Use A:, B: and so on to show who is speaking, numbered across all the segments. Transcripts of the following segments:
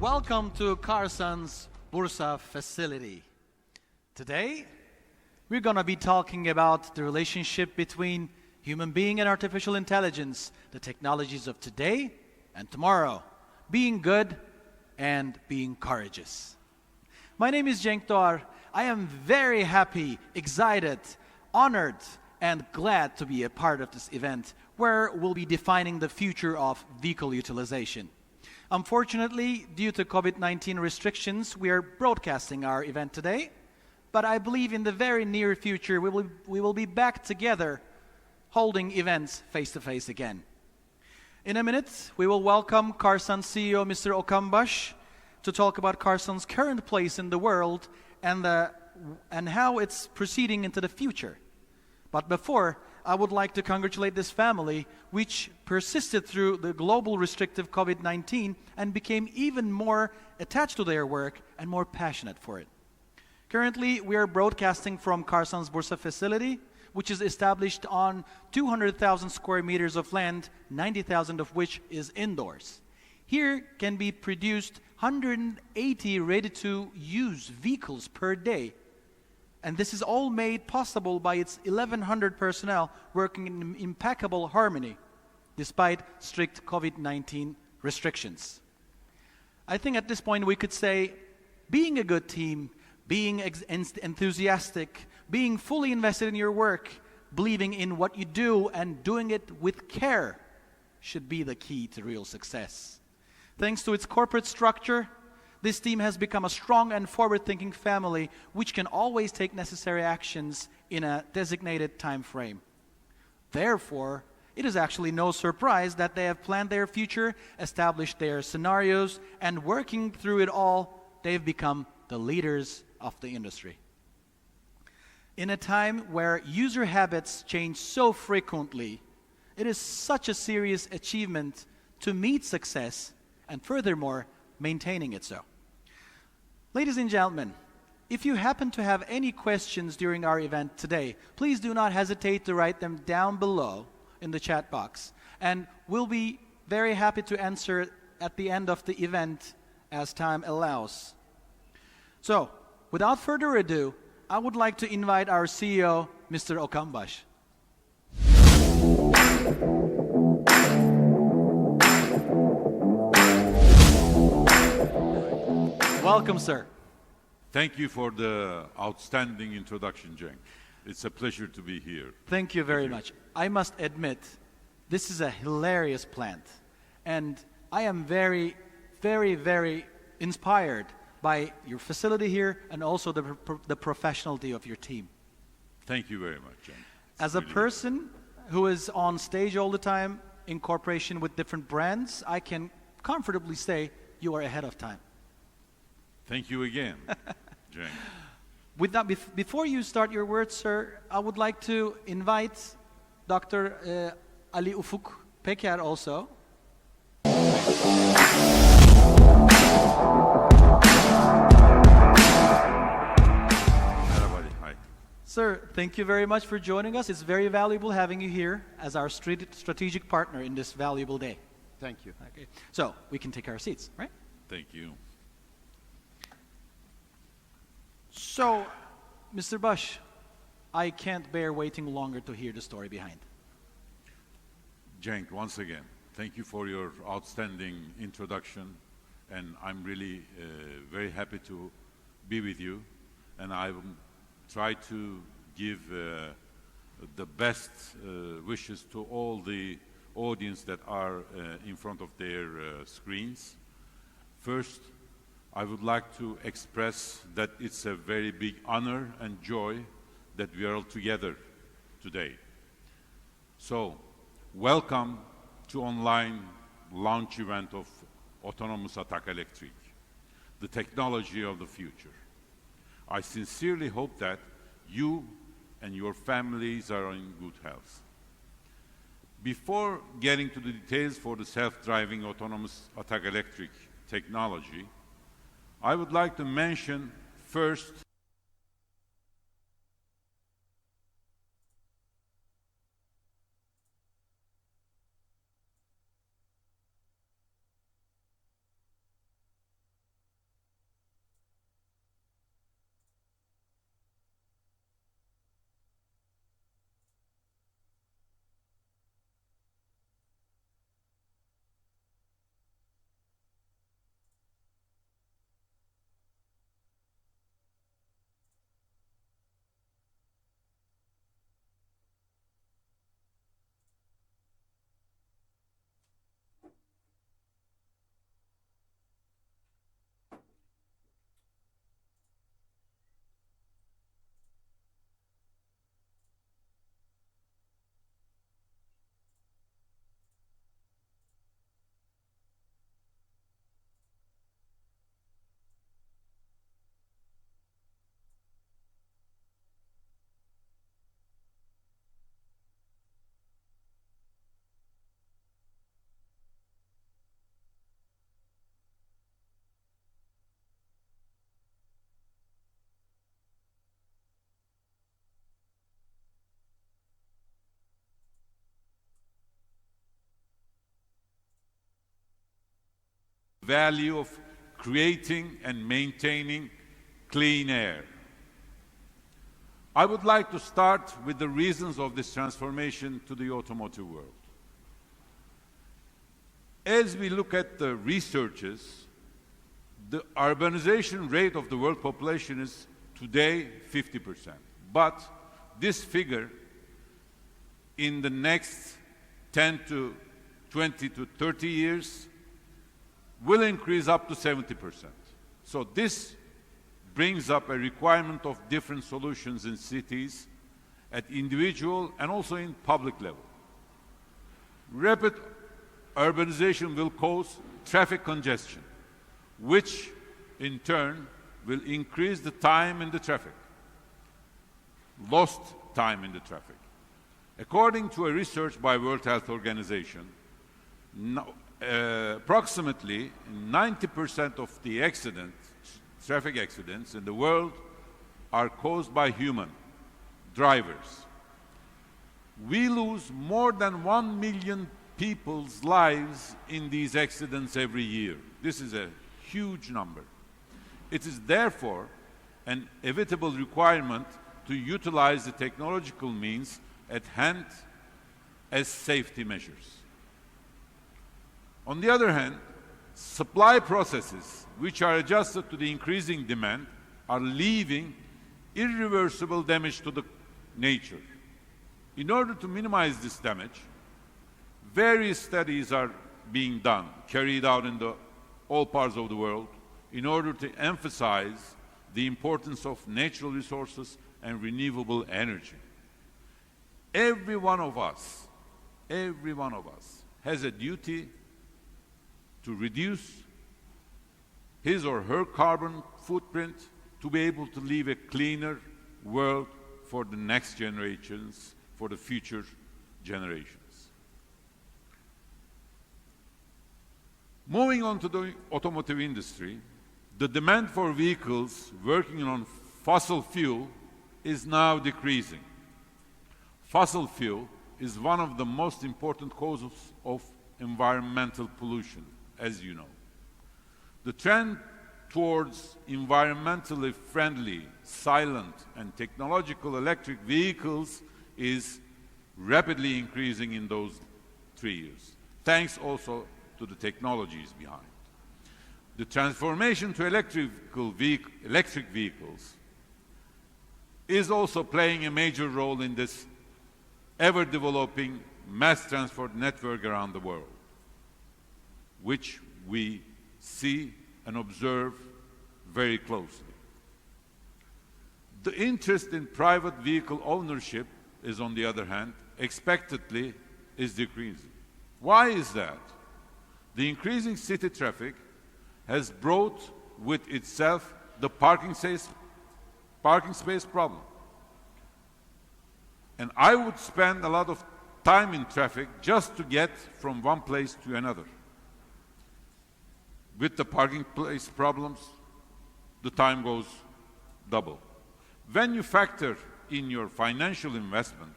A: Welcome to Karsan's Bursa facility. Today, we're going to be talking about the relationship between human being and artificial intelligence, the technologies of today and tomorrow, being good and being courageous. My name is Cenk Doğar. I am very happy, excited, honored, and glad to be a part of this event where we'll be defining the future of vehicle utilization. Unfortunately, due to COVID-19 restrictions, we are broadcasting our event today, but I believe in the very near future we will be back together holding events face-to-face again. In a minute, we will welcome Karsan CEO Mr. Okan Baş to talk about Karsan's current place in the world and how it's proceeding into the future. But before, I would like to congratulate this family, which persisted through the global restrictive COVID-19 and became even more attached to their work and more passionate for it. Currently, we are broadcasting from Karsan's Bursa facility, which is established on 200,000 square meters of land, 90,000 of which is indoors. Here can be produced 180 ready-to-use vehicles per day. And this is all made possible by its 1,100 personnel working in impeccable harmony, despite strict COVID-19 restrictions. I think at this point we could say, being a good team, being enthusiastic, being fully invested in your work, believing in what you do and doing it with care should be the key to real success. Thanks to its corporate structure, this team has become a strong and forward-thinking family which can always take necessary actions in a designated time frame. Therefore, it is actually no surprise that they have planned their future, established their scenarios, and working through it all, they've become the leaders of the industry. In a time where user habits change so frequently, it is such a serious achievement to meet success and furthermore, maintaining it so. Ladies and gentlemen, if you happen to have any questions during our event today, please do not hesitate to write them down below in the chat box. And we'll be very happy to answer at the end of the event as time allows. So, without further ado, I would like to invite our CEO, Mr. Okan Baş. Welcome, sir.
B: Thank you for the outstanding introduction, Cenk. It's a pleasure to be here.
A: Thank you very much. I must admit, this is a hilarious plant. And I am very, very, very inspired by your facility here and also the professionality of your team.
B: Thank you very much, Cenk.
A: As a person who is on stage all the time in cooperation with different brands, I can comfortably say you are ahead of time.
B: Thank you again, Cenk.
A: With that, before you start your words, sir, I would like to invite Dr. Ali Ufuk Peker also.
B: Hi.
A: Sir, thank you very much for joining us. It's very valuable having you here as our strategic partner in this valuable day.
C: Thank you.
A: Okay. So, we can take our seats, right?
B: Thank you.
A: So, Mr. Baş, I can't bear waiting longer to hear the story behind.
B: Cenk, once again, thank you for your outstanding introduction. And I'm really very happy to be with you. And I will try to give the best wishes to all the audience that are in front of their screens. First, I would like to express that it's a very big honor and joy that we are all together today. So, welcome to online launch event of Autonomous Atak Electric, the technology of the future. I sincerely hope that you and your families are in good health. Before getting to the details for the self-driving Autonomous Atak Electric technology, I would like to mention first value of creating and maintaining clean air. I would like to start with the reasons of this transformation to the automotive world. As we look at the researches, the urbanization rate of the world population is today 50%. But this figure in the next 10 to 20 to 30 years will increase up to 70%. So this brings up a requirement of different solutions in cities at individual and also in public level. Rapid urbanization will cause traffic congestion, which in turn will increase the time in the traffic, lost time in the traffic. According to a research by World Health Organization, approximately 90% of the traffic accidents in the world are caused by human drivers. We lose more than 1 million people's lives in these accidents every year. This is a huge number. It is therefore an inevitable requirement to utilize the technological means at hand as safety measures. On the other hand, supply processes which are adjusted to the increasing demand are leaving irreversible damage to the nature. In order to minimize this damage, various studies are being done, carried out in all parts of the world, in order to emphasize the importance of natural resources and renewable energy. Every one of us has a duty to reduce his or her carbon footprint to be able to leave a cleaner world for the next generations, for the future generations. Moving on to the automotive industry, the demand for vehicles working on fossil fuel is now decreasing. Fossil fuel is one of the most important causes of environmental pollution, as you know. The trend towards environmentally friendly, silent, and technological electric vehicles is rapidly increasing in those 3 years, thanks also to the technologies behind. The transformation to electric vehicles is also playing a major role in this ever-developing mass transport network around the world, which we see and observe very closely. The interest in private vehicle ownership is, on the other hand, expectedly is decreasing. Why is that? The increasing city traffic has brought with itself the parking space problem. And I would spend a lot of time in traffic just to get from one place to another. With the parking place problems, the time goes double. When you factor in your financial investment,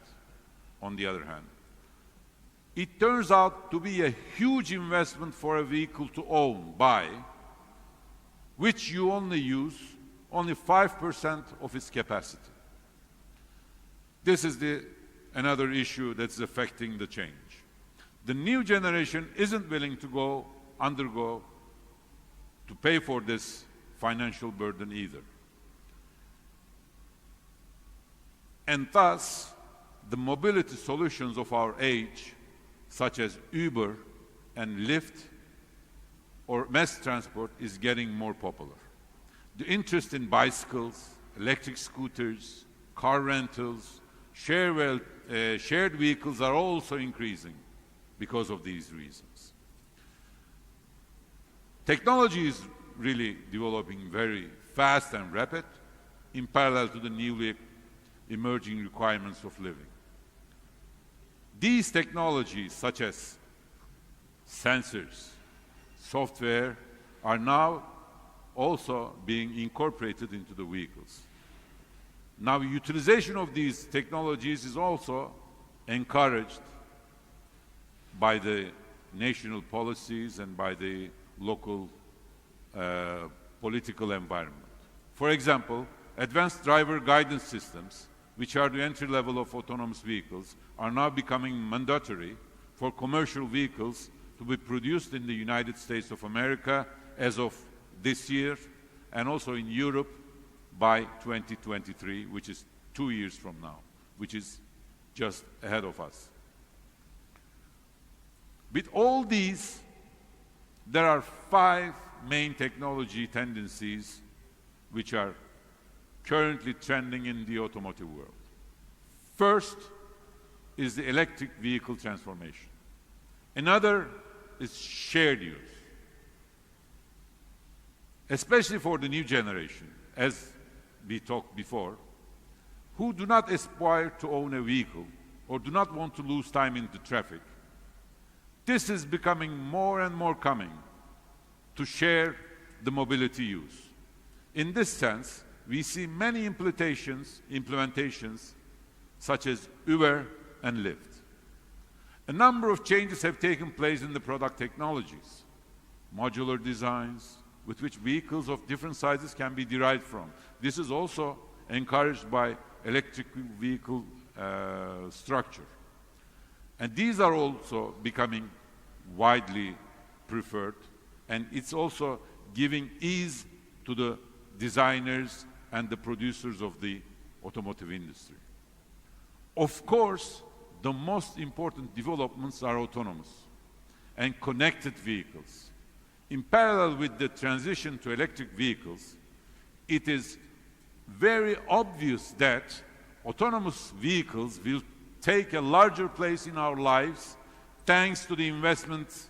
B: on the other hand, it turns out to be a huge investment for a vehicle to buy, which you only use 5% of its capacity. This is another issue that's affecting the change. The new generation isn't willing to pay for this financial burden either. And thus, the mobility solutions of our age, such as Uber and Lyft or mass transport, is getting more popular. The interest in bicycles, electric scooters, car rentals, shared vehicles are also increasing because of these reasons. Technology is really developing very fast and rapid in parallel to the newly emerging requirements of living. These technologies, such as sensors, software, are now also being incorporated into the vehicles. Now, utilization of these technologies is also encouraged by the national policies and by the local political environment. For example, advanced driver guidance systems, which are the entry level of autonomous vehicles, are now becoming mandatory for commercial vehicles to be produced in the United States of America as of this year, and also in Europe by 2023, which is 2 years from now, which is just ahead of us. With all these, there are 5 main technology tendencies which are currently trending in the automotive world. First is the electric vehicle transformation. Another is shared use, especially for the new generation, as we talked before, who do not aspire to own a vehicle or do not want to lose time in the traffic. This is becoming more and more common to share the mobility use. In this sense, we see many implementations such as Uber and Lyft. A number of changes have taken place in the product technologies, modular designs, with which vehicles of different sizes can be derived from. This is also encouraged by electric vehicle structure. And these are also becoming widely preferred, and it's also giving ease to the designers and the producers of the automotive industry. Of course, the most important developments are autonomous and connected vehicles. In parallel with the transition to electric vehicles, it is very obvious that autonomous vehicles will take a larger place in our lives thanks to the investments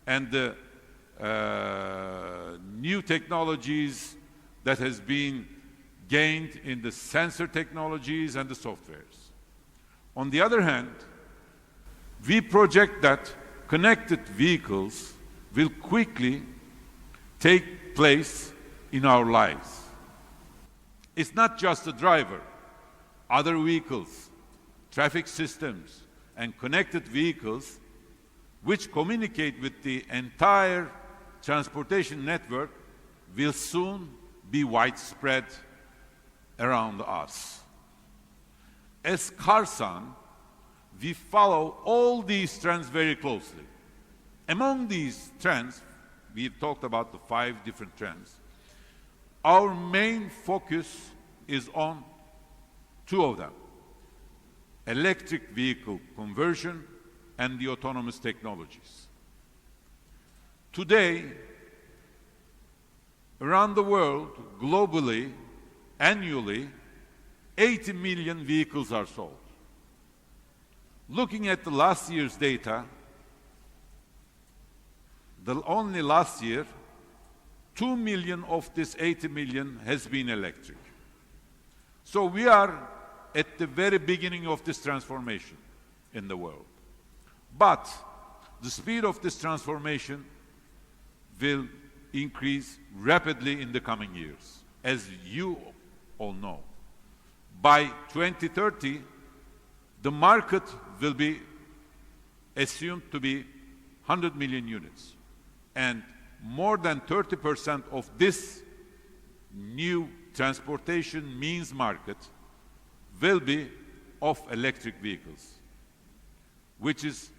B: and the new technologies that has been gained in the sensor technologies and the softwares. On the other hand, we project that connected vehicles will quickly take place in our lives. It's not just the driver. Other vehicles, traffic systems, and connected vehicles which communicate with the entire transportation network will soon be widespread around us. As Karsan, we follow all these trends very closely. Among these trends, we've talked about the 5 different trends. Our main focus is on 2 of them: electric vehicle conversion and the autonomous technologies. Today, around the world, globally, annually, 80 million vehicles are sold. Looking at the last year's data, only last year, 2 million of this 80 million has been electric. So we are at the very beginning of this transformation in the world. But the speed of this transformation will increase rapidly in the coming years, as you all know. By 2030, the market will be assumed to be 100 million units. And more than 30% of this new transportation means market will be of electric vehicles, which is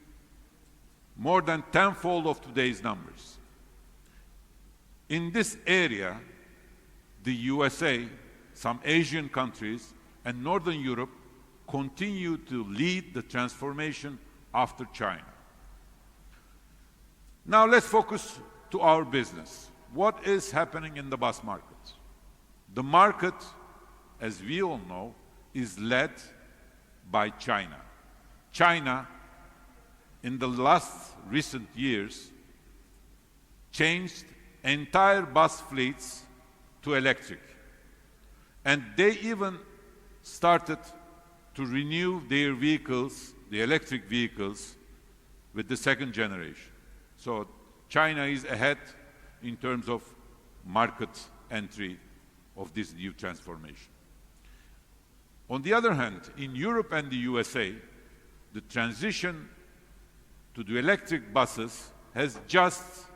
B: more than tenfold of today's numbers. In this area, the USA, some Asian countries, and Northern Europe continue to lead the transformation after China. Now let's focus to our business. What is happening in the bus market? The market, as we all know, is led by China. China, in the last recent years, changed entire bus fleets to electric. And they even started to renew their vehicles, the electric vehicles, with the 2nd generation. So China is ahead in terms of market entry of this new transformation. On the other hand, in Europe and the USA, the transition to the electric buses has just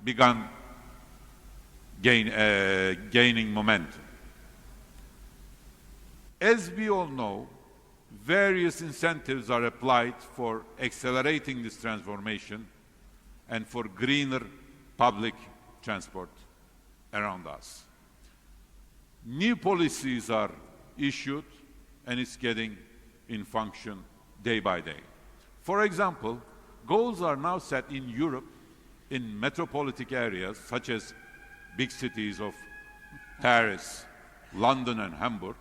B: begun gaining momentum. As we all know, various incentives are applied for accelerating this transformation and for greener public transport around us. New policies are issued and it's getting in function day by day. For example, goals are now set in Europe in metropolitan areas such as big cities of Paris, London and Hamburg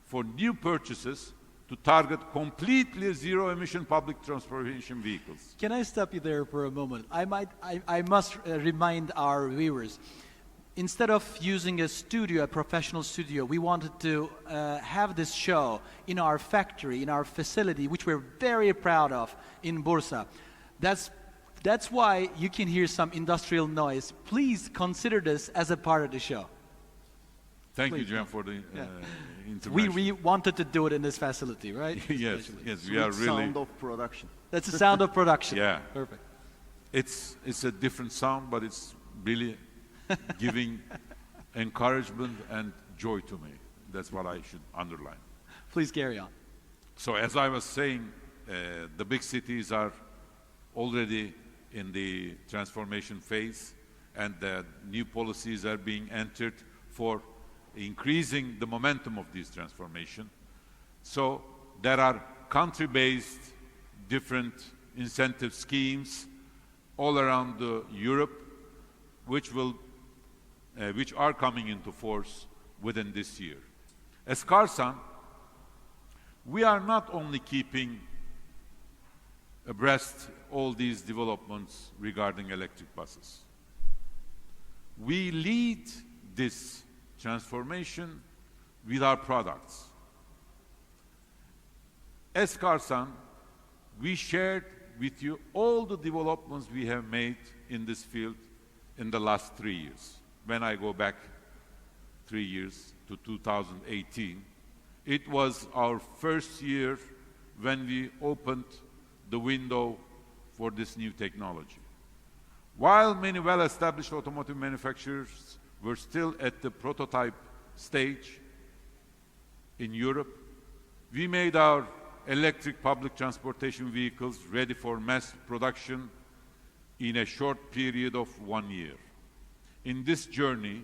B: for new purchases to target completely zero-emission public transportation vehicles.
A: Can I stop you there for a moment? I must remind our viewers, instead of using a studio, a professional studio, we wanted to have this show in our factory, in our facility, which we're very proud of in Bursa. That's why you can hear some industrial noise. Please consider this as a part of the show.
B: Thank
A: Please.
B: you, Jan, for the intervention.
A: We wanted to do it in this facility, right?
B: Yes,
A: Especially.
B: yes, we are really.
C: Sound of production.
A: That's the sound of production.
B: Yeah.
A: Perfect.
B: It's a different sound, but it's really giving encouragement and joy to me. That's what I should underline.
A: Please carry on.
B: So as I was saying, the big cities are already in the transformation phase, and the new policies are being entered for increasing the momentum of this transformation. So there are country-based different incentive schemes all around Europe, which are coming into force within this year. As Karsan, we are not only keeping abreast all these developments regarding electric buses. We lead this transformation with our products. As Karsan, we shared with you all the developments we have made in this field in the last 3 years. When I go back 3 years to 2018, it was our first year when we opened the window for this new technology. While many well-established automotive manufacturers were still at the prototype stage in Europe, we made our electric public transportation vehicles ready for mass production in a short period of 1 year. In this journey,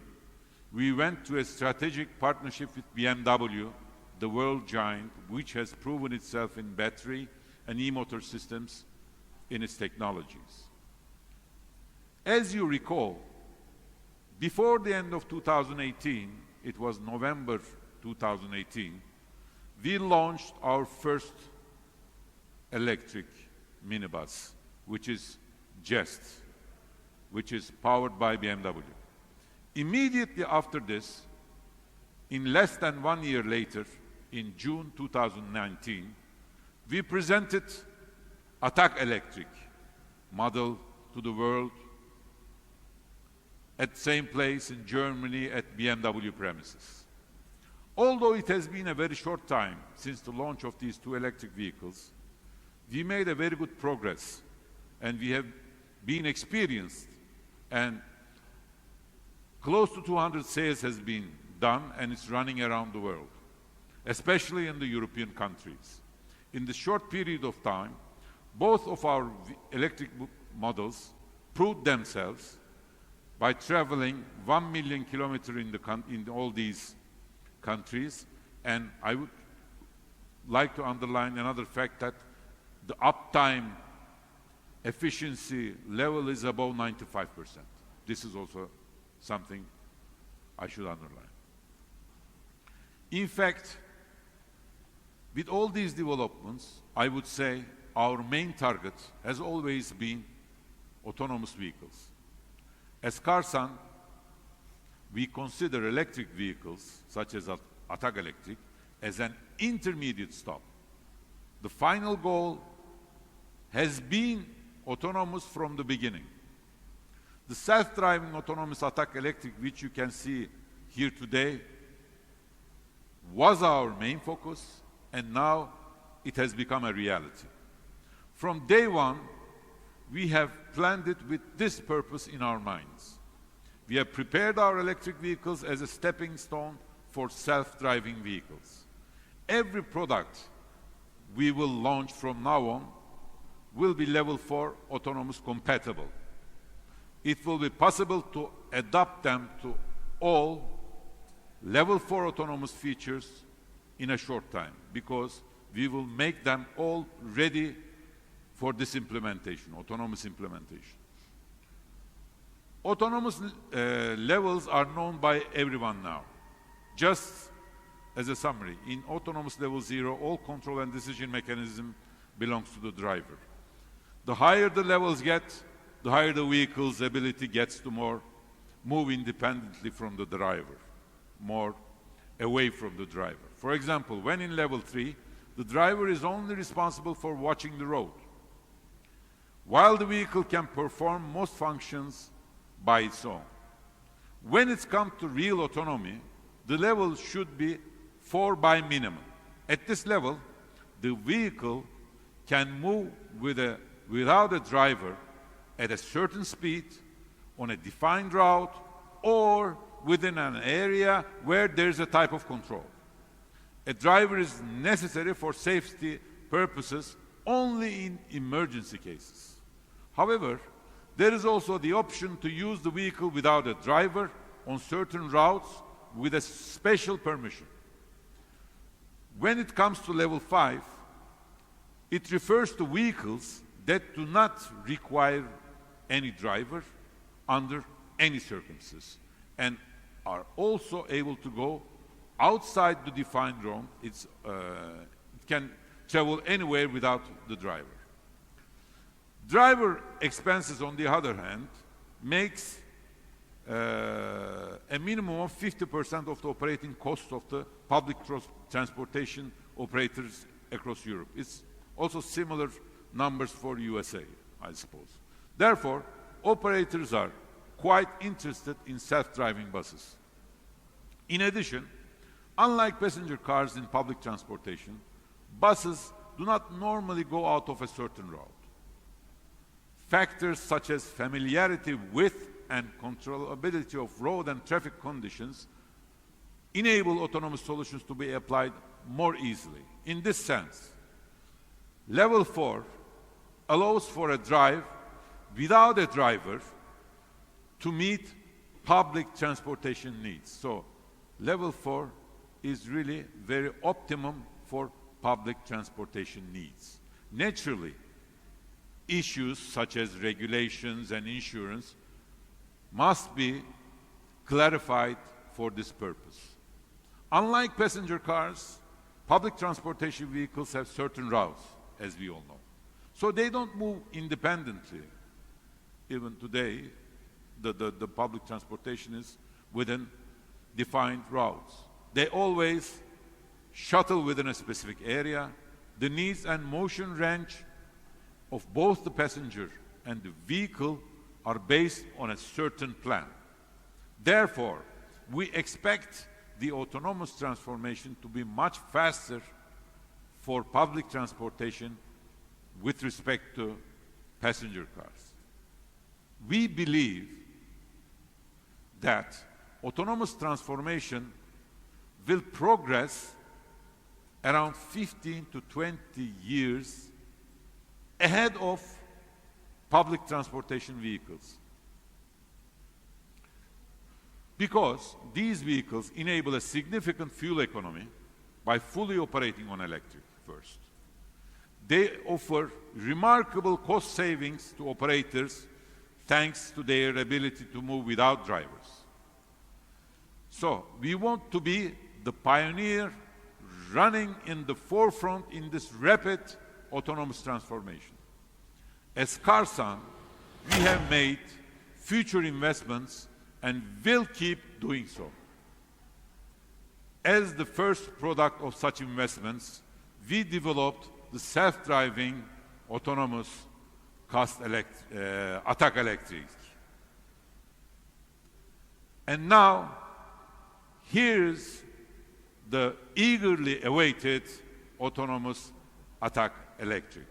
B: we went to a strategic partnership with BMW, the world giant, which has proven itself in battery and e-motor systems in its technologies. As you recall, before the end of 2018, it was November 2018, we launched our first electric minibus, which is Jest, which is powered by BMW. Immediately after this, in less than 1 year later, in June 2019, we presented Atak Electric model to the world at the same place in Germany at BMW premises. Although it has been a very short time since the launch of these two electric vehicles, we made a very good progress, and we have been experienced, and close to 200 sales has been done, and it's running around the world, especially in the European countries. In the short period of time, both of our electric models proved themselves by traveling 1 million kilometers in all these countries. And I would like to underline another fact, that the uptime efficiency level is above 95%. This is also something I should underline. In fact, with all these developments, I would say our main target has always been autonomous vehicles. As Karsan, we consider electric vehicles, such as Atak Electric, as an intermediate stop. The final goal has been autonomous from the beginning. The self-driving autonomous Atak Electric, which you can see here today, was our main focus, and now it has become a reality. From day one, we have planned it with this purpose in our minds. We have prepared our electric vehicles as a stepping stone for self-driving vehicles. Every product we will launch from now on will be level 4 autonomous compatible. It will be possible to adapt them to all level 4 autonomous features in a short time, because we will make them all ready for this implementation, autonomous implementation. Autonomous levels are known by everyone now. Just as a summary, in autonomous level 0, all control and decision mechanism belongs to the driver. The higher the levels get, the higher the vehicle's ability gets to move independently from the driver, more away from the driver. For example, when in level 3, the driver is only responsible for watching the road, while the vehicle can perform most functions by its own. When it's come to real autonomy, the level should be 4 by minimum. At this level, the vehicle can move without a driver at a certain speed, on a defined route, or within an area where there's a type of control. A driver is necessary for safety purposes only in emergency cases. However, there is also the option to use the vehicle without a driver on certain routes with a special permission. When it comes to level 5, it refers to vehicles that do not require any driver under any circumstances and are also able to go outside the defined zone. It can travel anywhere without the driver. Driver expenses, on the other hand, makes a minimum of 50% of the operating cost of the public transportation operators across Europe. It's also similar numbers for USA, I suppose. Therefore, operators are quite interested in self-driving buses. In addition, unlike passenger cars in public transportation, buses do not normally go out of a certain route. Factors such as familiarity with and controllability of road and traffic conditions enable autonomous solutions to be applied more easily. In this sense, level 4 allows for a drive without a driver to meet public transportation needs. So, level 4 is really very optimum for public transportation needs. Naturally, issues such as regulations and insurance must be clarified for this purpose. Unlike passenger cars, public transportation vehicles have certain routes, as we all know. So they don't move independently. Even today, the public transportation is within defined routes. They always shuttle within a specific area. The needs and motion range of both the passenger and the vehicle are based on a certain plan. Therefore, we expect the autonomous transformation to be much faster for public transportation with respect to passenger cars. We believe that autonomous transformation will progress around 15 to 20 years ahead of public transportation vehicles, because these vehicles enable a significant fuel economy by fully operating on electric first. They offer remarkable cost savings to operators thanks to their ability to move without drivers. So, we want to be the pioneer running in the forefront in this rapid autonomous transformation. As Karsan, we have made future investments and will keep doing so. As the first product of such investments, we developed the self-driving autonomous Karsan Atak Electric. And now, here's the eagerly awaited autonomous Atak Electric.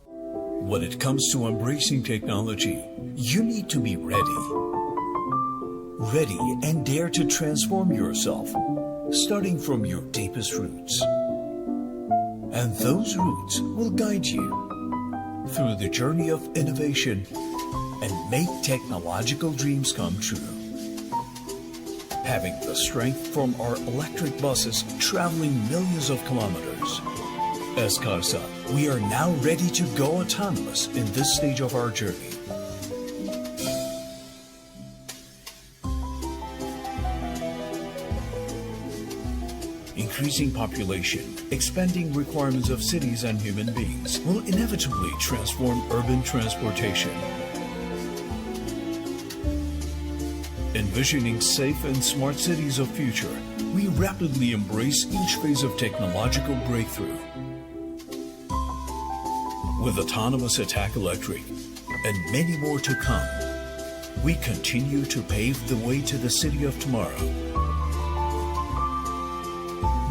C: When it comes to embracing technology, you need to be ready. Ready and dare to transform yourself, starting from your deepest roots. And those roots will guide you through the journey of innovation and make technological dreams come true. Having the strength from our electric buses traveling millions of kilometers. As Karsan, we are now ready to go autonomous in this stage of our journey. Increasing population, expanding requirements of cities and human beings will inevitably transform urban transportation. Envisioning safe and smart cities of future, we rapidly embrace each phase of technological breakthrough. With autonomous Atak Electric and many more to come, we continue to pave the way to the city of tomorrow.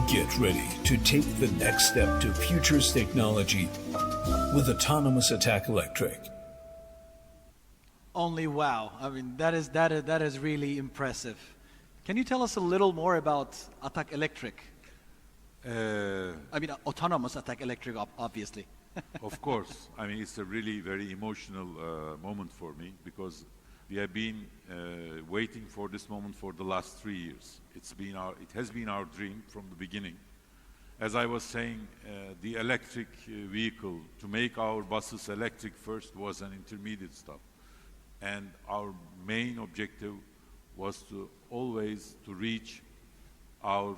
C: Get ready to take the next step to future's technology with autonomous Atak Electric.
A: Only wow. I mean, that is really impressive. Can you tell us a little more about Atak Electric? I mean, autonomous Atak Electric, obviously.
B: Of course. I mean, it's a really very emotional moment for me because we have been waiting for this moment for the last 3 years. It has been our dream from the beginning. As I was saying, the electric vehicle, to make our buses electric first was an intermediate step. And our main objective was to always to reach our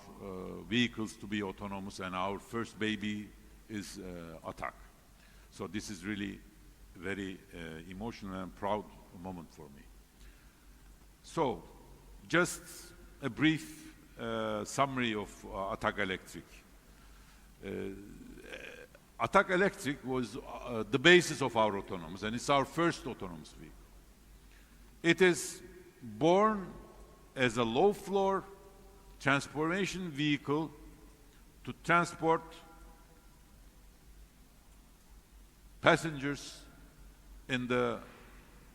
B: vehicles to be autonomous, and our first baby is Atak. So this is really very emotional and proud moment for me. So, just a brief summary of Atak Electric. Atak Electric was the basis of our autonomous, and it's our first autonomous vehicle. It is born as a low-floor transportation vehicle to transport passengers in the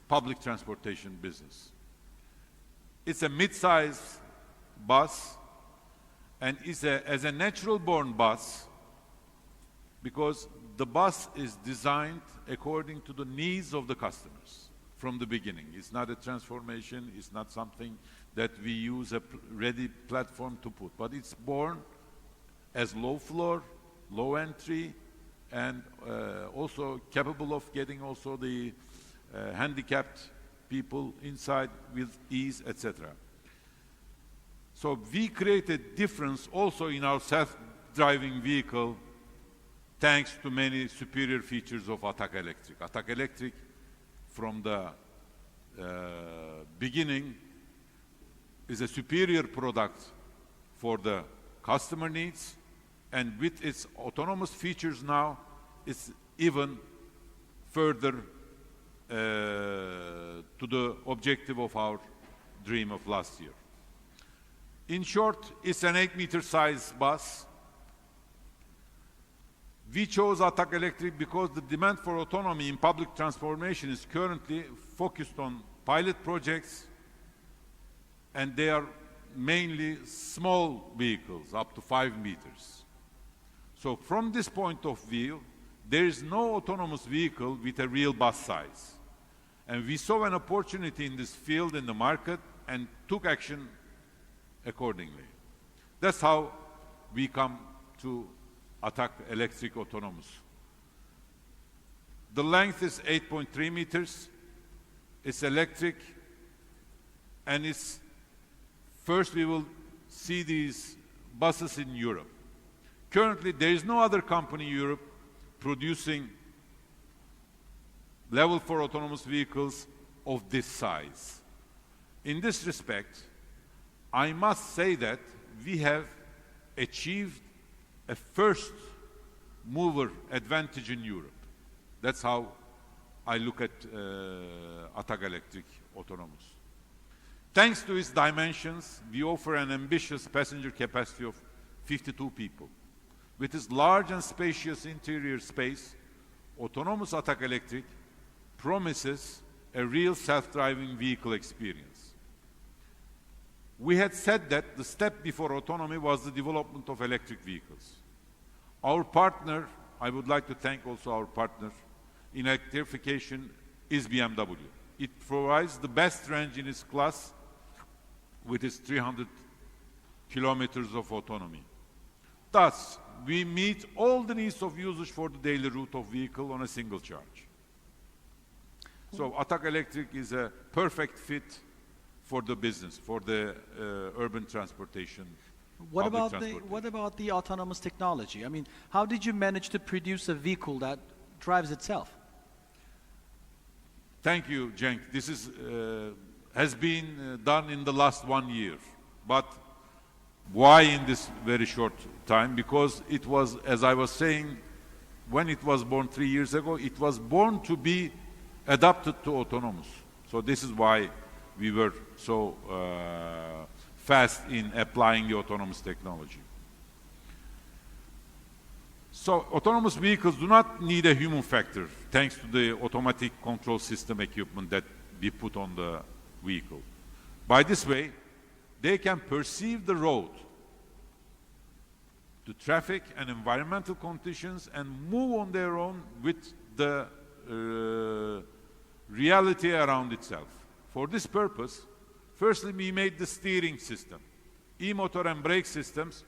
B: public transportation business. It's a mid-size bus, and it's as a natural-born bus because the bus is designed according to the needs of the customers from the beginning. It's not a transformation, it's not something that we use a ready platform to put, but it's born as low floor, low entry, and also capable of getting also the handicapped people inside with ease, etc. So we created difference also in our self-driving vehicle thanks to many superior features of Atak Electric. Atak Electric from the beginning is a superior product for the customer needs, and with its autonomous features now, it's even further to the objective of our dream of last year. In short, it's an 8-meter size bus. We chose Atak Electric because the demand for autonomy in public transportation is currently focused on pilot projects, and they are mainly small vehicles, up to 5 meters. So from this point of view, there is no autonomous vehicle with a real bus size. And we saw an opportunity in this field in the market and took action accordingly. That's how we come to Atak Electric Autonomous. The length is 8.3 meters. It's electric, and it's first we will see these buses in Europe. Currently, there is no other company in Europe producing level 4 autonomous vehicles of this size. In this respect, I must say that we have achieved a first mover advantage in Europe. That's how I look at Atak Electric Autonomous. Thanks to its dimensions, we offer an ambitious passenger capacity of 52 people. With its large and spacious interior space, autonomous Atak Electric promises a real self-driving vehicle experience. We had said that the step before autonomy was the development of electric vehicles. Our partner, I would like to thank also our partner in electrification, is BMW. It provides the best range in its class with its 300 kilometers of autonomy. Thus, we meet all the needs of users for the daily route of vehicle on a single charge. So Atak Electric is a perfect fit for the business, for the urban transportation.
A: What about the autonomous technology? I mean, how did you manage to produce a vehicle that drives itself?
B: Thank you, Cenk. This is, has been done in the last 1 year. But why in this very short time? Because it was, as I was saying, when it was born 3 years ago, it was born to be adapted to autonomous. So this is why we were so fast in applying the autonomous technology. So autonomous vehicles do not need a human factor thanks to the automatic control system equipment that we put on the vehicle. By this way, they can perceive the road, the traffic and environmental conditions and move on their own with the reality around itself. For this purpose, firstly, we made the steering system, e-motor and brake systems,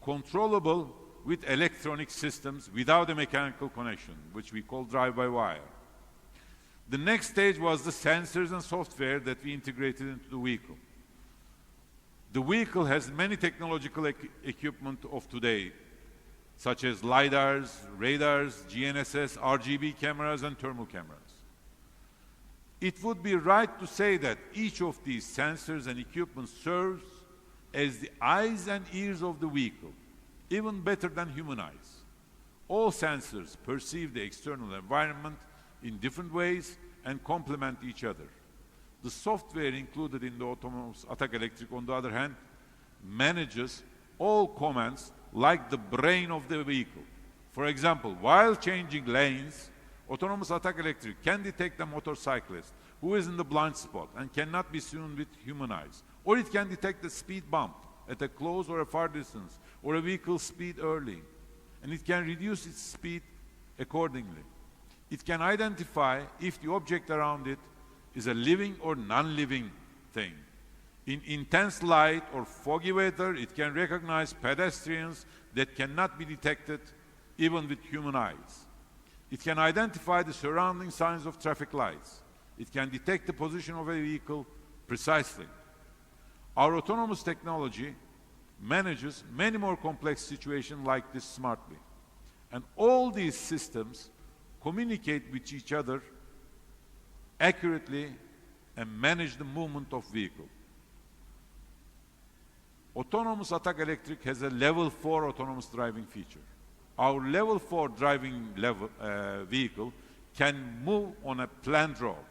B: controllable with electronic systems without a mechanical connection, which we call drive-by-wire. The next stage was the sensors and software that we integrated into the vehicle. The vehicle has many technological equipment of today, such as LiDARs, radars, GNSS, RGB cameras, and thermal cameras. It would be right to say that each of these sensors and equipment serves as the eyes and ears of the vehicle, even better than human eyes. All sensors perceive the external environment in different ways and complement each other. The software included in the autonomous Atak Electric, on the other hand, manages all commands like the brain of the vehicle. For example, while changing lanes, autonomous Atak Electric can detect a motorcyclist who is in the blind spot and cannot be seen with human eyes. Or it can detect a speed bump at a close or a far distance, or a vehicle speed early. And it can reduce its speed accordingly. It can identify if the object around it is a living or non-living thing. In intense light or foggy weather, it can recognize pedestrians that cannot be detected even with human eyes. It can identify the surrounding signs of traffic lights. It can detect the position of a vehicle precisely. Our autonomous technology manages many more complex situations like this smartly. And all these systems communicate with each other accurately and manage the movement of vehicle. Autonomous Atak Electric has a level 4 autonomous driving feature. Our level 4 driving vehicle can move on a planned road,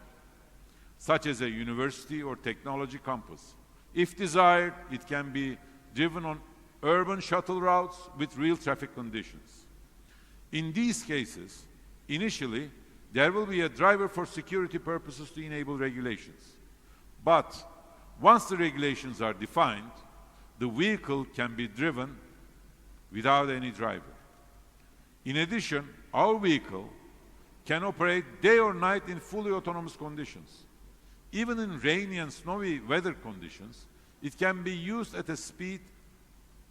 B: such as a university or technology campus. If desired, it can be driven on urban shuttle routes with real traffic conditions. In these cases, initially, there will be a driver for security purposes to enable regulations. But once the regulations are defined, the vehicle can be driven without any driver. In addition, our vehicle can operate day or night in fully autonomous conditions. Even in rainy and snowy weather conditions, it can be used at a speed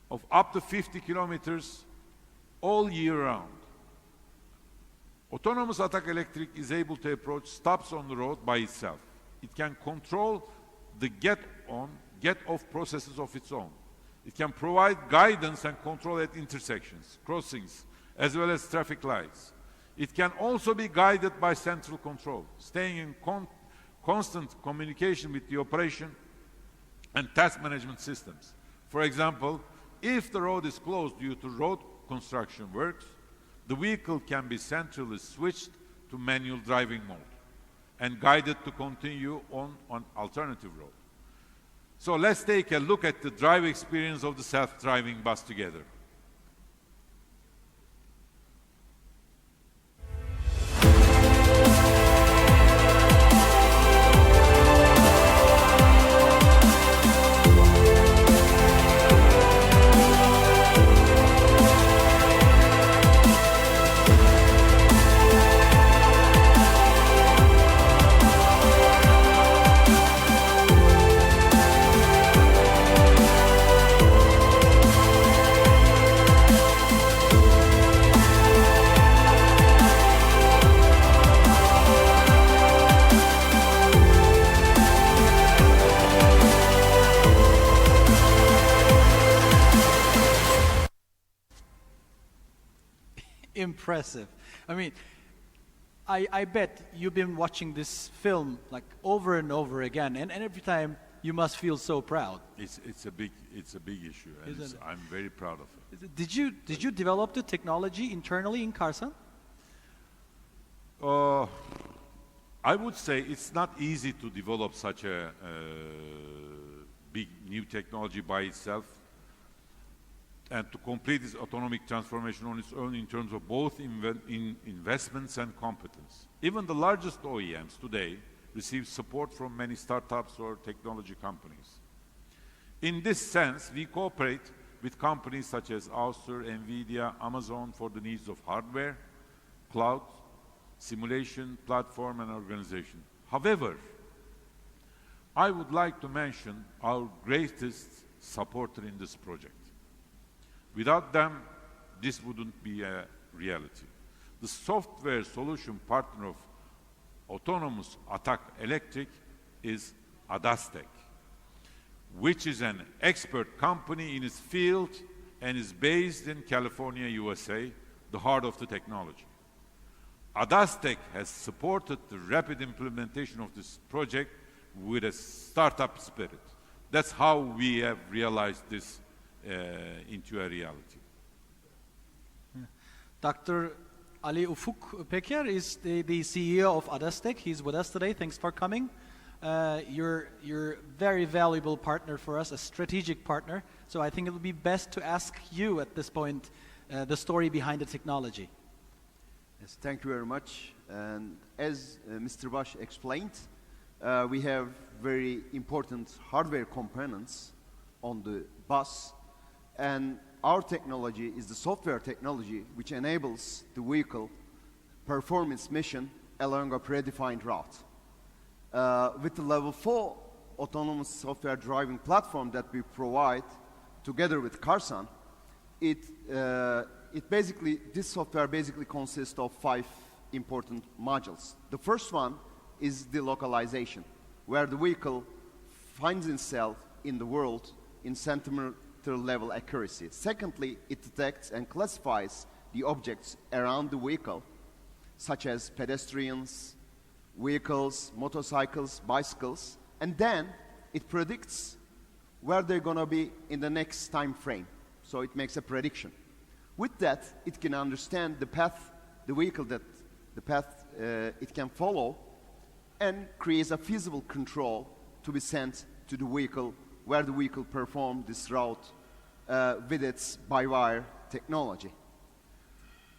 B: of up to 50 kilometers all year round. Autonomous Atak Electric is able to approach stops on the road by itself. It can control the get-on, get-off processes of its own. It can provide guidance and control at intersections, crossings, as well as traffic lights. It can also be guided by central control, staying in constant communication with the operation and task management systems. For example, if the road is closed due to road construction works, the vehicle can be centrally switched to manual driving mode and guided to continue on an alternative road. So let's take a look at the drive experience of the self-driving bus together.
A: impressive. I mean, I bet you've been watching this film like over and over again, and every time you must feel so proud.
B: It's a big issue, and
A: Isn't it?
B: I'm very proud of it.
A: Did you develop the technology internally in Karsan?
B: I would say it's not easy to develop such a big new technology by itself and to complete its autonomic transformation on its own in terms of both investments and competence. Even the largest OEMs today receive support from many startups or technology companies. In this sense, we cooperate with companies such as Auster, NVIDIA, Amazon for the needs of hardware, cloud, simulation, platform, and organization. However, I would like to mention our greatest supporter in this project. Without them, this wouldn't be a reality. The software solution partner of autonomous Atak Electric is Adastec, which is an expert company in its field and is based in California, USA, the heart of the technology. Adastec has supported the rapid implementation of this project with a startup spirit. That's how we have realized this into a reality.
A: Dr. Ali Ufuk Peker is the CEO of Adastec. He's with us today. Thanks for coming. You're a very valuable partner for us, a strategic partner. So I think it would be best to ask you at this point the story behind the technology.
D: Yes, thank you very much. And as Mr. Bash explained, we have very important hardware components on the bus, and our technology is the software technology which enables the vehicle perform its mission along a predefined route. With the level 4 autonomous software driving platform that we provide together with Karsan, this software basically consists of 5 important modules. The first one is the localization, where the vehicle finds itself in the world in centimeter level accuracy. Secondly, it detects and classifies the objects around the vehicle, such as pedestrians, vehicles, motorcycles, bicycles, and then it predicts where they're going to be in the next time frame. So it makes a prediction. With that, it can understand the path, it can follow, and creates a feasible control to be sent to the vehicle where the vehicle performs this route with its by-wire technology.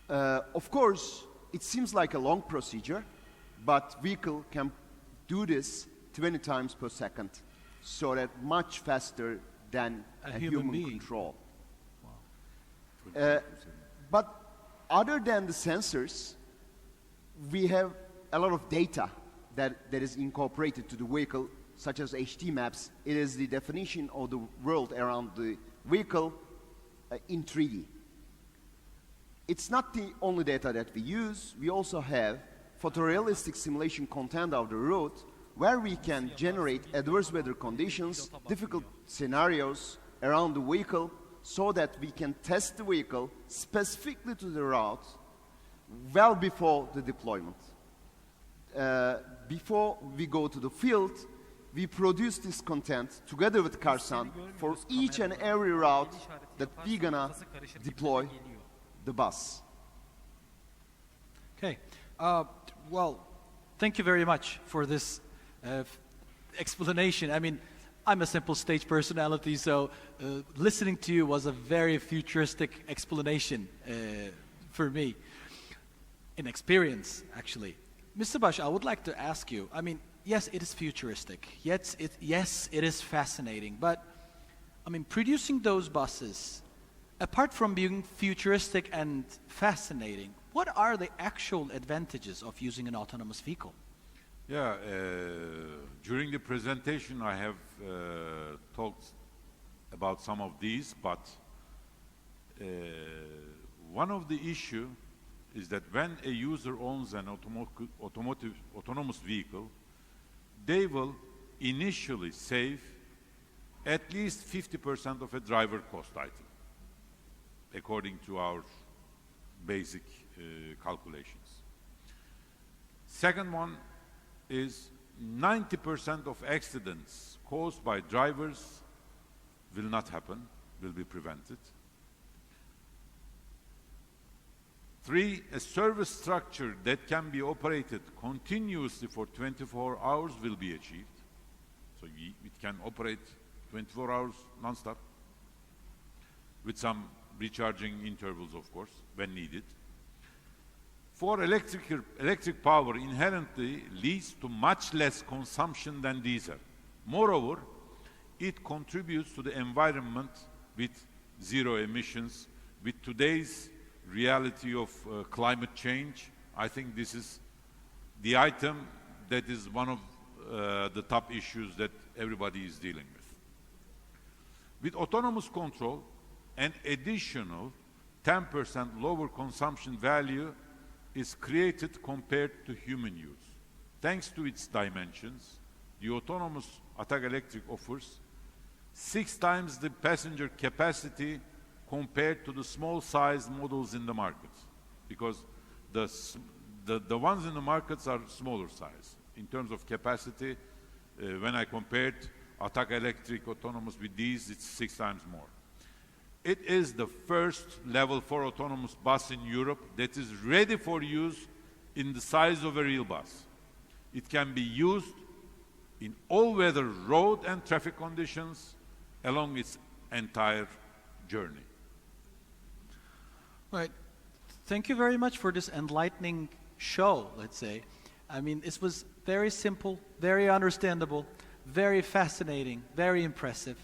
D: Of course, it seems like a long procedure, but vehicle can do this 20 times per second, so that much faster than a human control. But other than the sensors, we have a lot of data that is incorporated to the vehicle, such as HD maps. It is the definition of the world around the vehicle in 3D. It's not the only data that we use. We also have photorealistic simulation content of the route, where we can generate adverse weather conditions, difficult scenarios around the vehicle, so that we can test the vehicle specifically to the route well before the deployment. Before we go to the field, we produce this content together with Karsan for each and every route that we're gonna deploy the bus.
A: Okay. Well, thank you very much for this explanation. I mean, I'm a simple stage personality, so listening to you was a very futuristic explanation for me. In experience, actually. Mr. Bash, I would like to ask you, I mean, yes, it is futuristic. Yes, it is fascinating. But, I mean, producing those buses, apart from being futuristic and fascinating, what are the actual advantages of using an autonomous vehicle?
B: Yeah, during the presentation I have talked about some of these, but one of the issues is that when a user owns an autonomous vehicle, they will initially save at least 50% of a driver cost item, according to our basic calculations. Second one is 90% of accidents caused by drivers will not happen, will be prevented. 3, a service structure that can be operated continuously for 24 hours will be achieved. So it can operate 24 hours non-stop with some recharging intervals, of course, when needed. 4, electric power inherently leads to much less consumption than diesel. Moreover, it contributes to the environment with zero emissions. With today's reality of climate change, I think this is the item that is one of the top issues that everybody is dealing with. With autonomous control, an additional 10% lower consumption value is created compared to human use. Thanks to its dimensions, the autonomous Atak Electric offers 6 times the passenger capacity compared to the small-sized models in the market, because the ones in the markets are smaller size. In terms of capacity, when I compared Atak Electric autonomous with these, it's 6 times more. It is the first level 4 autonomous bus in Europe that is ready for use in the size of a real bus. It can be used in all weather road and traffic conditions along its entire journey.
A: Right. Thank you very much for this enlightening show, let's say. I mean, it was very simple, very understandable, very fascinating, very impressive.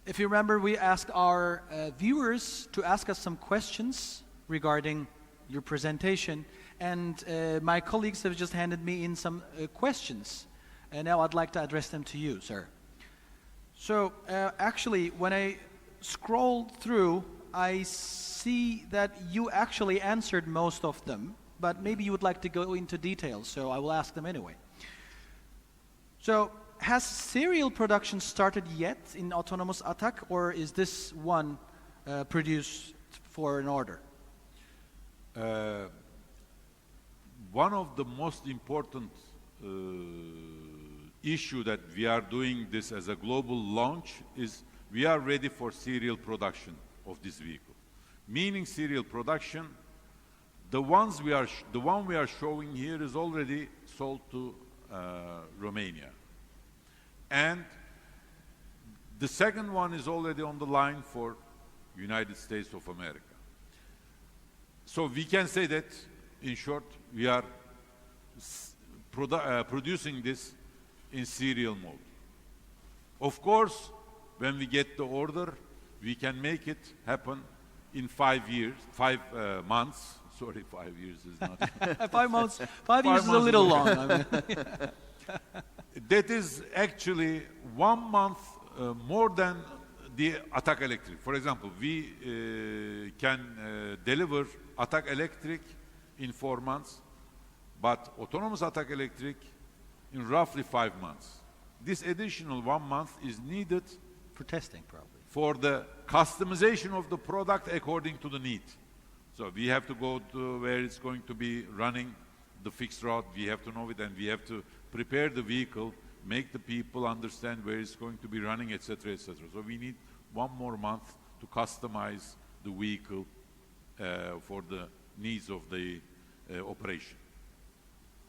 A: If you remember, we asked our viewers to ask us some questions regarding your presentation, and my colleagues have just handed me in some questions, and now I'd like to address them to you, sir. So, actually, when I scrolled through, I see that you actually answered most of them, but maybe you would like to go into details, so I will ask them anyway. So, has serial production started yet in autonomous Atak, or is this one produced for an order?
B: One of the most important issue that we are doing this as a global launch is we are ready for serial production of this vehicle. Meaning serial production, the one we are showing here is already sold to Romania. And the second one is already on the line for United States of America. So we can say that, in short, we are producing this in serial mode. Of course, when we get the order, we can make it happen in 5 months. Sorry, 5 years is not.
A: 5 months. 5 years is a little long. I mean.
B: That is actually 1 month more than the Atak Electric. For example, we can deliver Atak Electric in 4 months, but autonomous Atak Electric in roughly 5 months. This additional 1 month is needed
A: For testing, probably.
B: for the customization of the product according to the need. So we have to go to where it's going to be running the fixed route, we have to know it, and we have to prepare the vehicle, make the people understand where it's going to be running, etc., etc. So we need 1 more month to customize the vehicle for the needs of the operation.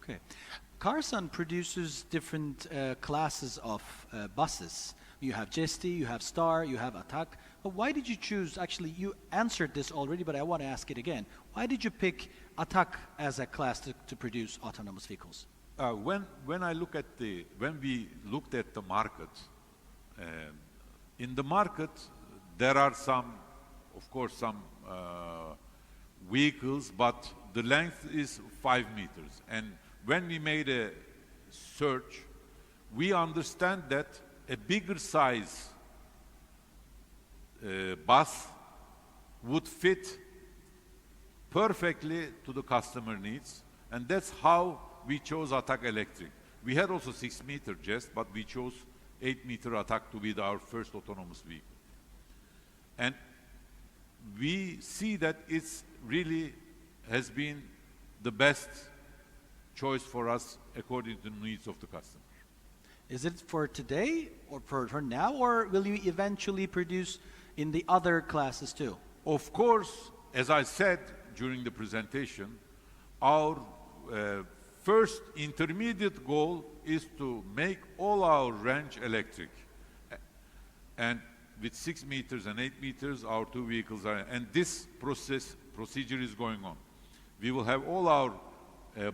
A: Okay. Karsan produces different classes of buses. You have Jesti, you have Star, you have Atak. But why did you choose, actually you answered this already, but I want to ask it again. Why did you pick Atak as a class to produce autonomous vehicles?
B: When we looked at the market, in the market there are some, of course, some vehicles, but the length is 5 meters. And when we made a search, we understand that a bigger size bus would fit perfectly to the customer needs, and that's how we chose Atak Electric. We had also 6-meter Jest, but we chose 8-meter Atak to be our first autonomous vehicle. And we see that it's really has been the best choice for us according to the needs of the customer.
A: Is it for today or for now, or will you eventually produce in the other classes too?
B: Of course, as I said during the presentation, our first intermediate goal is to make all our range electric. And with 6 meters and 8 meters, our two vehicles are, and this procedure is going on. We will have all our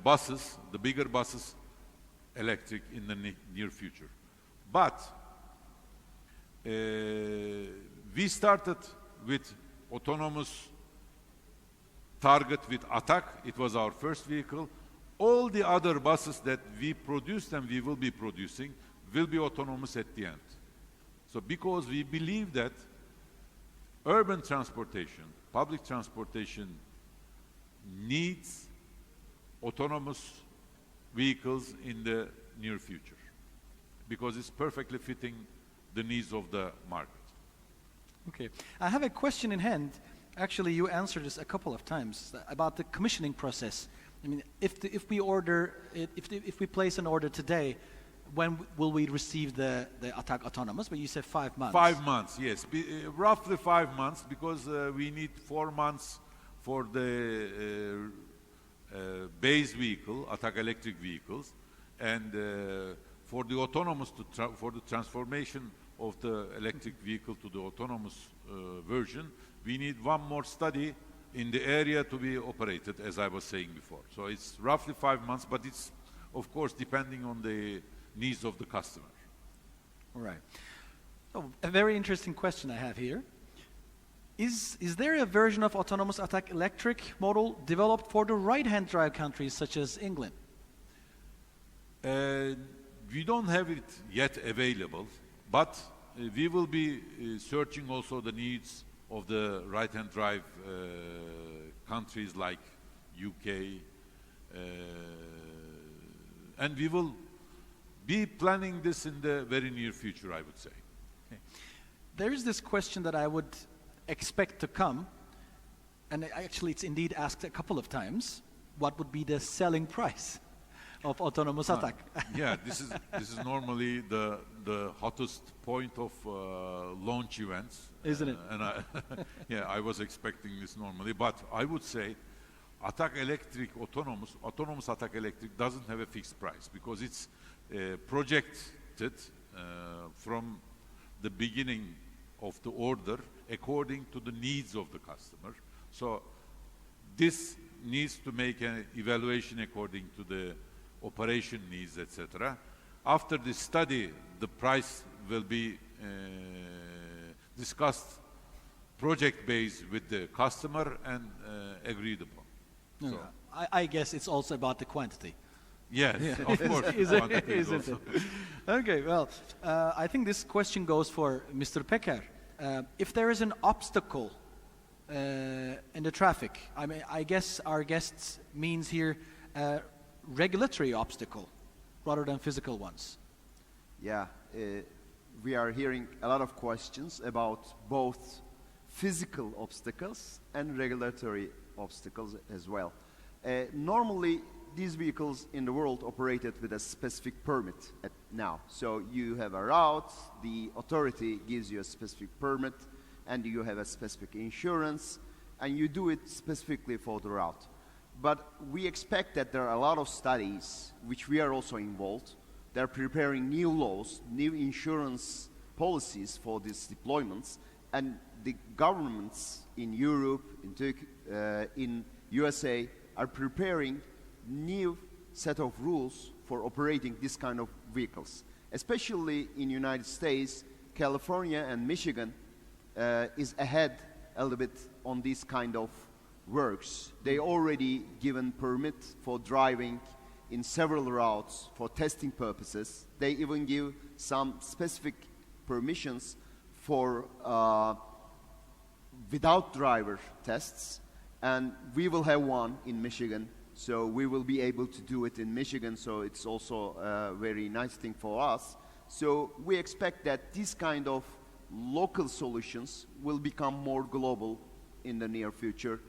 B: buses, the bigger buses, electric in the near future. But we started with autonomous target with Atak. It was our first vehicle. All the other buses that we produced and we will be producing will be autonomous at the end. So because we believe that urban transportation, public transportation needs autonomous vehicles in the near future because it's perfectly fitting the needs of the market.
A: Okay. I have a question in hand. Actually, you answered this a couple of times about the commissioning process. I mean, if we place an order today, when will we receive the Atak Autonomous? But you said 5 months.
B: 5 months, yes. Roughly 5 months, because we need 4 months for the base vehicle, Atak Electric vehicles, and for the autonomous, for the transformation of the electric vehicle to the autonomous version, we need one more study in the area to be operated, as I was saying before. So it's roughly 5 months, but it's, of course, depending on the needs of the customer.
A: All right. So a very interesting question I have here. Is there a version of autonomous Atak Electric model developed for the right-hand drive countries such as England?
B: We don't have it yet available, but we will be searching also the needs of the right-hand drive countries like UK, and we will be planning this in the very near future, I would say.
A: Okay. There is this question that I would expect to come, and actually it's indeed asked a couple of times. What would be the selling price of autonomous Atak?
B: Yeah, this is normally the hottest point of launch events,
A: isn't it?
B: And yeah, I was expecting this normally, but I would say Atak Electric autonomous Atak Electric doesn't have a fixed price because it's projected from the beginning of the order according to the needs of the customer. So this needs to make an evaluation according to the operation needs, etc. After the study, the price will be discussed project-based with the customer and agreed upon.
A: No,
B: So,
A: I guess it's also about the quantity.
B: yes, of course.
A: Isn't
B: quantity
A: it?
B: also.
A: Okay, well, I think this question goes for Mr. Peker. If there is an obstacle in the traffic, I mean, I guess our guests means here regulatory obstacle rather than physical ones.
D: Yeah, we are hearing a lot of questions about both physical obstacles and regulatory obstacles as well. Normally, these vehicles in the world operated with a specific permit now. So you have a route, the authority gives you a specific permit, and you have a specific insurance, and you do it specifically for the route. But we expect that there are a lot of studies, which we are also involved. They're preparing new laws, new insurance policies for these deployments, and the governments in Europe, in Turkey, in USA are preparing new set of rules for operating this kind of vehicles. Especially in United States, California and Michigan is ahead a little bit on this kind of works. They already given permit for driving in several routes for testing purposes. They even give some specific permissions for without driver tests, and we will have one in Michigan, so we will be able to do it in Michigan, so it's also a very nice thing for us. So we expect that this kind of local solutions will become more global in the near future.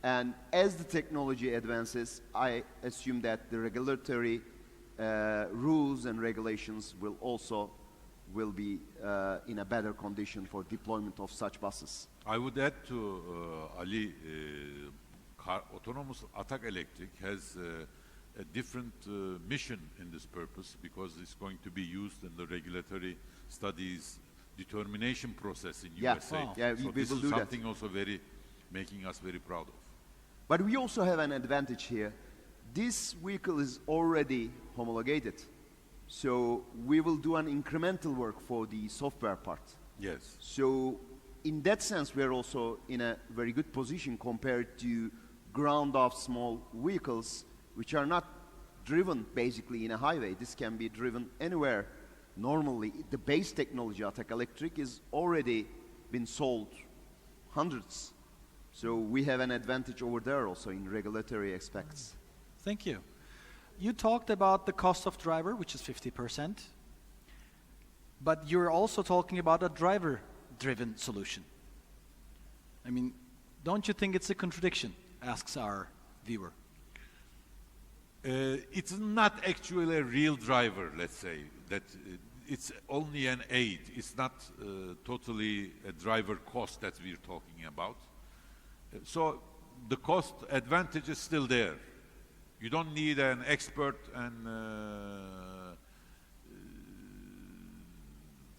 D: And as the technology advances, I assume that the regulatory rules and regulations will be in a better condition for deployment of such buses.
B: I would add to Ali, autonomous Atak Electric has a different mission in this purpose, because it's going to be used in the regulatory studies determination process in
D: Yeah.
B: USA.
D: Wow. Yeah,
B: so
D: we
B: this
D: will
B: is
D: do that.
B: something also making us very proud of.
D: But we also have an advantage here. This vehicle is already homologated. So we will do an incremental work for the software part.
B: Yes.
D: So in that sense, we are also in a very good position compared to ground-off small vehicles, which are not driven basically in a highway. This can be driven anywhere. Normally, the base technology, Atak Electric, is already been sold hundreds. So we have an advantage over there also in regulatory aspects.
A: Thank you. You talked about the cost of driver, which is 50%, but you're also talking about a driver-driven solution. I mean, don't you think it's a contradiction, asks our viewer.
B: It's not actually a real driver, let's say. That it's only an aid. It's not totally a driver cost that we're talking about. So the cost advantage is still there. You don't need an expert and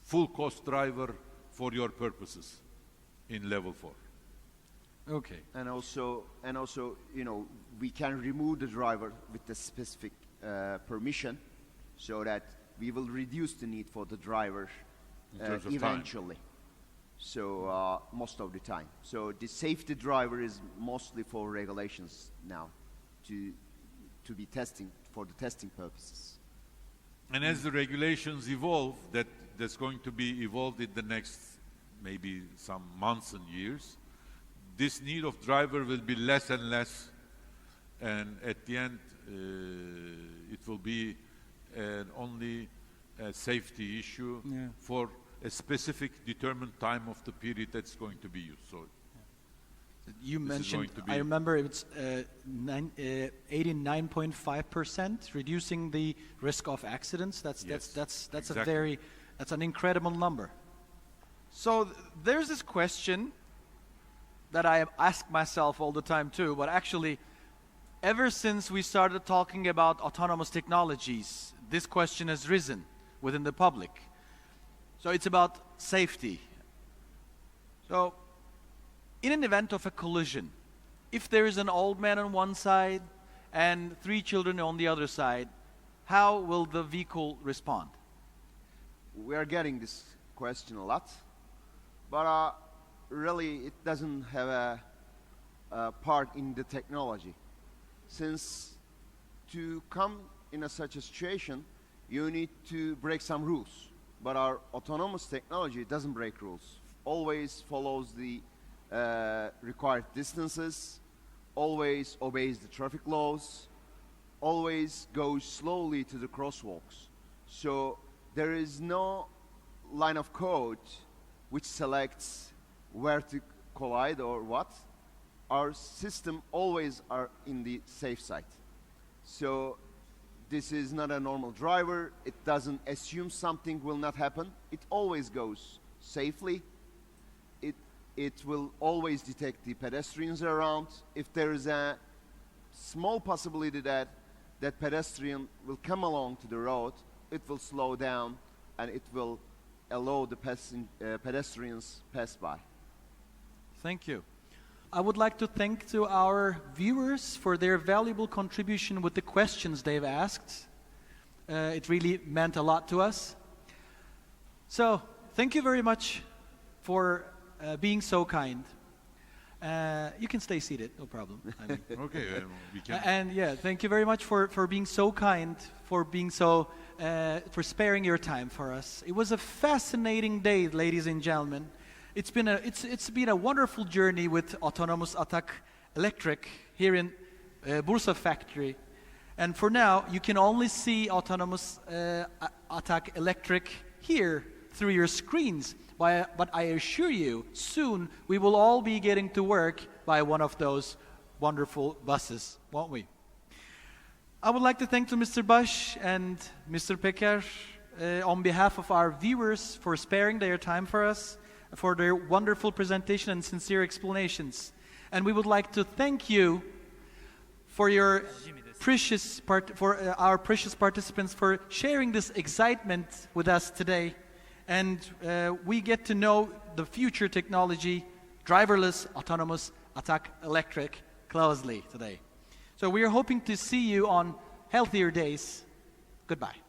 B: full cost driver for your purposes in level 4.
A: Okay.
D: And also, you know, we can remove the driver with the specific permission, so that we will reduce the need for the driver
B: In terms of
D: eventually. So most of the time. So the safety driver is mostly for regulations now, to be testing for the testing purposes.
B: And as the regulations evolve, that's going to be evolved in the next maybe some months and years, this need of driver will be less and less, and at the end it will be only a safety issue for a specific determined time of the period that's going to be used. So
A: You
B: This is
A: mentioned,
B: going to be-
A: I remember it's 89.5%, reducing the risk of accidents. That's
B: exactly.
A: that's an incredible number. So there's this question that I ask myself all the time too, but actually, ever since we started talking about autonomous technologies, this question has risen within the public. So it's about safety. So in an event of a collision, if there is an old man on one side and 3 children on the other side, how will the vehicle respond?
D: We are getting this question a lot, but really it doesn't have a part in the technology. Since to come in such a situation, you need to break some rules. But our autonomous technology doesn't break rules. Always follows the required distances, always obeys the traffic laws, always goes slowly to the crosswalks. So there is no line of code which selects where to collide or what. Our system always are in the safe side. So this is not a normal driver. It doesn't assume something will not happen. It always goes safely. It will always detect the pedestrians around. If there is a small possibility that that pedestrian will come along to the road, it will slow down and it will allow the pedestrians pass by.
A: Thank you. I would like to thank to our viewers for their valuable contribution with the questions they've asked. It really meant a lot to us. So, thank you very much for being so kind. You can stay seated, no problem. I mean.
B: okay, we can.
A: And yeah, thank you very much for being so kind, for being so, for sparing your time for us. It was a fascinating day, ladies and gentlemen. It's been a wonderful journey with autonomous Atak Electric here in Bursa factory. And for now, you can only see autonomous Atak Electric here through your screens. But I assure you, soon we will all be getting to work by one of those wonderful buses, won't we? I would like to thank to Mr. Bush and Mr. Peker on behalf of our viewers for sparing their time for us, for their wonderful presentation and sincere explanations. And we would like to thank you for your our precious participants for sharing this excitement with us today. And we get to know the future technology, driverless, autonomous, Atak Electric, closely today. So we are hoping to see you on healthier days. Goodbye.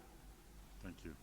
B: Thank you.